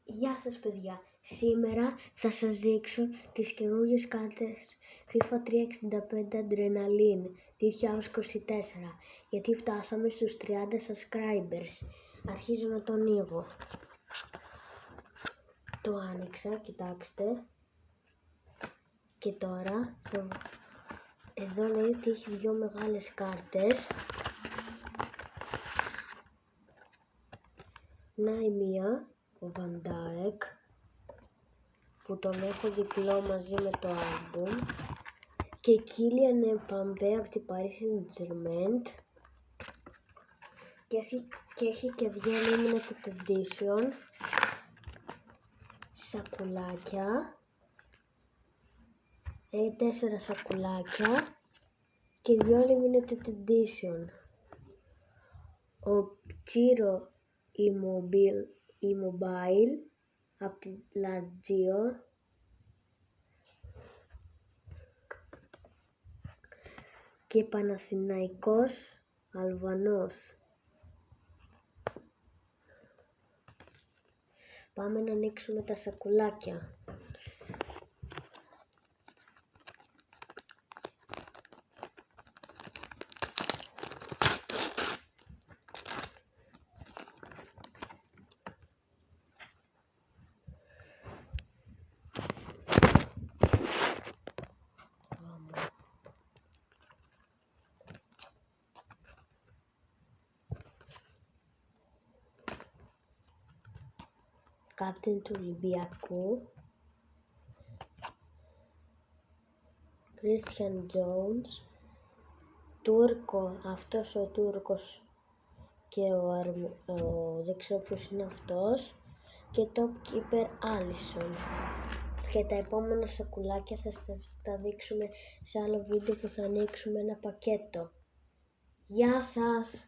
Γεια σας παιδιά, σήμερα θα σας δείξω τις καινούργιες κάρτες FIFA 365 Adrenaline 2024, γιατί φτάσαμε στους 30 subscribers. Αρχίζω να το ανοίγω. Το άνοιξα, κοιτάξτε. Και τώρα, εδώ λέει ότι έχει δύο μεγάλες κάρτες. Να η μία, ο Van Dijk, που τον έχω διπλό μαζί με το άλμπουμ, και Kylian Mbappé από την Paris Saint-Germain, και έχει και δύο limited edition σακουλάκια, 4 σακουλάκια και δύο limited edition. Ο Ciro Immobile από την Lazio και Παναθηναϊκός Αλβανός. Πάμε να ανοίξουμε τα σακουλάκια. Κάπτεν του Ολυμπιακού, Christian Jones, Τούρκο, αυτός ο Τούρκος και δεν ξέρω ποιος είναι αυτός, και Top Keeper Alisson. Και τα επόμενα σακουλάκια θα σας τα δείξουμε σε άλλο βίντεο που θα ανοίξουμε ένα πακέτο. Γεια σας!